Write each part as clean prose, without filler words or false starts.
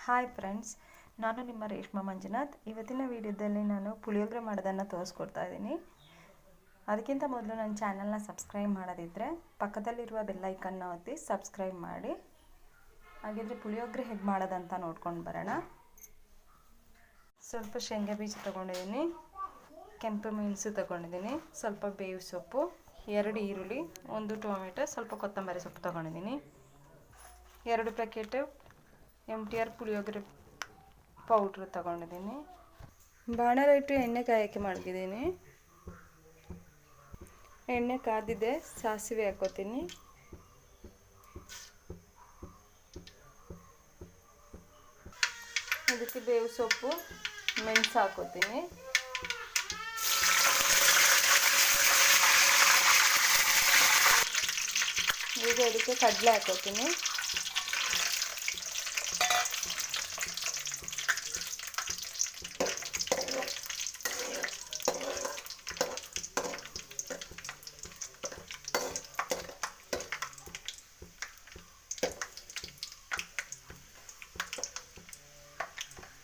Hi friends, ನಾನು ನಿಮ್ಮ ರೇಷ್ಮಾ ಮಂಜುನಾಥ್. ಇವತ್ತಿನ ವಿಡಿಯೋದಲ್ಲಿ ನಾನು ಪುಳಿಯೋಗರೆ ಮಾಡೋದನ್ನು ತೋರಿಸ್ಕೊಡ್ತಾ ಇದ್ದೀನಿ. ಅದಕ್ಕಿಂತ ಮೊದಲು ನನ್ನ ಚಾನಲ್ನ ಸಬ್ಸ್ಕ್ರೈಬ್ ಮಾಡೋದಿದ್ದರೆ ಪಕ್ಕದಲ್ಲಿರುವ ಬೆಲ್ ಐಕನ್ನ ಒತ್ತಿ ಸಬ್ಸ್ಕ್ರೈಬ್ ಮಾಡಿ. ಹಾಗಿದ್ರೆ ಪುಳಿಯೋಗರೆ ಹೇಗೆ ಮಾಡೋದಂತ ನೋಡ್ಕೊಂಡು ಬರೋಣ. ಸ್ವಲ್ಪ ಶೇಂಗಾ ಬೀಜ ತೊಗೊಂಡಿದ್ದೀನಿ, ಕೆಂಪು ಮೆಣಸು ತೊಗೊಂಡಿದ್ದೀನಿ, ಸ್ವಲ್ಪ ಬೇವು ಸೊಪ್ಪು, 2 ಈರುಳ್ಳಿ, 1 ಟೊಮೆಟೊ, ಸ್ವಲ್ಪ ಕೊತ್ತಂಬರಿ ಸೊಪ್ಪು ತೊಗೊಂಡಿದ್ದೀನಿ, 2 ಪ್ಯಾಕೆಟ್ MTR ಪುಳಿಯೋಗರೆ ಪೌಡ್ರ್ ತೊಗೊಂಡಿದ್ದೀನಿ. ಬಾಣಲೆ ಇಟ್ಟು ಎಣ್ಣೆ ಕಾಯೋಕ್ಕೆ ಮಾಡಿದ್ದೀನಿ. ಎಣ್ಣೆ ಕಾದಿದೆ, ಸಾಸಿವೆ ಹಾಕೋತೀನಿ. ಇದಕ್ಕೆ ಬೇವು ಸೊಪ್ಪು, ಮೆಣಸು ಹಾಕೋತೀನಿ. ಈಗ ಇದಕ್ಕೆ ಕಡಲೆ ಹಾಕೋತೀನಿ.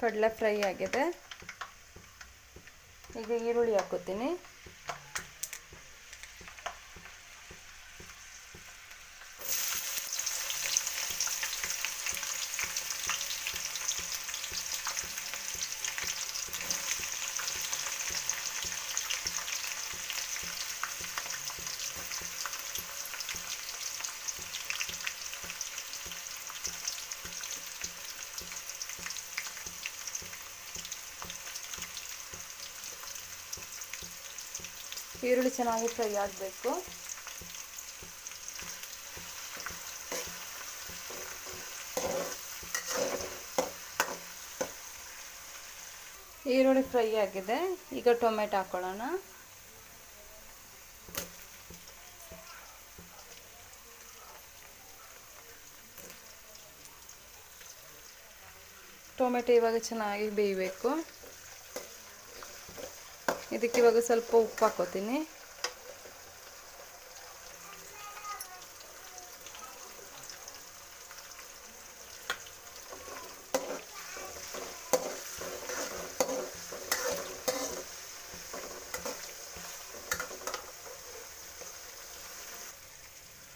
ಕಡಲೆ ಫ್ರೈ ಆಗಿದೆ. ಈಗ ಈರುಳ್ಳಿ ಹಾಕೋತೀನಿ. ಈರುಳ್ಳಿ ಚೆನ್ನಾಗಿ ಫ್ರೈ ಆಗಬೇಕು. ಈರುಳ್ಳಿ ಫ್ರೈ ಆಗಿದೆ. ಈಗ ಟೊಮೆಟೊ ಹಾಕೊಳ್ಳೋಣ. ಟೊಮೆಟೊ ಇವಾಗ ಚೆನ್ನಾಗಿ ಬೇಯಬೇಕು. ಇದಕ್ಕೆ ಇವಾಗ ಸ್ವಲ್ಪ ಉಪ್ಪು ಹಾಕೋತೀನಿ.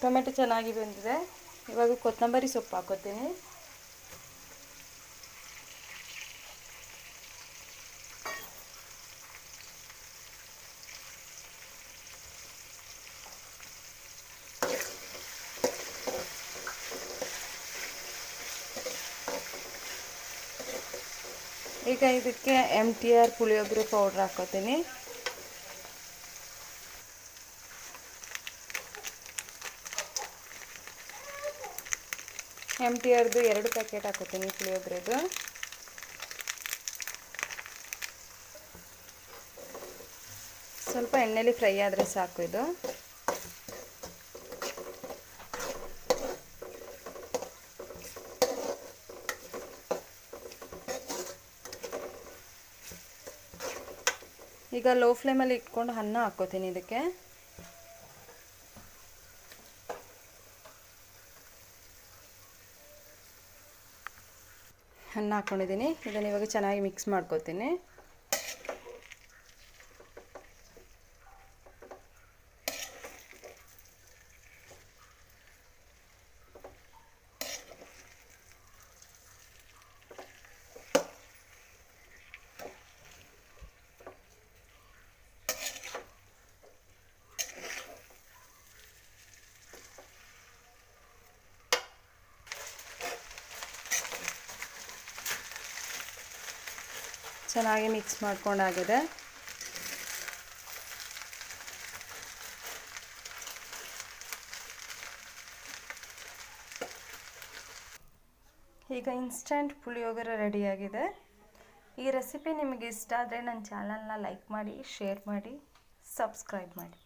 ಟೊಮೆಟೊ ಚೆನ್ನಾಗಿ ಬೆಂದಿದೆ. ಇವಾಗ ಕೊತ್ತಂಬರಿ ಸೊಪ್ಪು ಹಾಕೋತೀನಿ. ಈಗ ಇದಕ್ಕೆ MTR ಪುಳಿಯೋಗರೆ ಪೌಡ್ರ್ ಹಾಕೋತೀನಿ. MTRದು 2 ಪ್ಯಾಕೆಟ್ ಹಾಕೋತೀನಿ ಪುಳಿಯೋಗರೆದು. ಸ್ವಲ್ಪ ಎಣ್ಣೆಲಿ ಫ್ರೈ ಆದರೆ ಸಾಕು ಇದು. ಈಗ ಲೋ ಫ್ಲೇಮಲ್ಲಿ ಇಟ್ಕೊಂಡು ಅನ್ನ ಹಾಕ್ಕೋತೀನಿ. ಇದಕ್ಕೆ ಅನ್ನ ಹಾಕ್ಕೊಂಡಿದ್ದೀನಿ. ಇದನ್ನು ಇವಾಗ ಚೆನ್ನಾಗಿ ಮಿಕ್ಸ್ ಮಾಡ್ಕೋತೀನಿ. ಚೆನ್ನಾಗಿ ಮಿಕ್ಸ್ ಮಾಡ್ಕೊಂಡಾಗಿದೆ. ಈಗ ಇನ್ಸ್ಟಂಟ್ ಪುಳಿಯೋಗರೆ ರೆಡಿಯಾಗಿದೆ. ಈ ರೆಸಿಪಿ ನಿಮಗೆ ಇಷ್ಟ ಆದರೆ ನನ್ನ ಚಾನಲ್ನ ಲೈಕ್ ಮಾಡಿ, ಶೇರ್ ಮಾಡಿ, ಸಬ್ಸ್ಕ್ರೈಬ್ ಮಾಡಿ.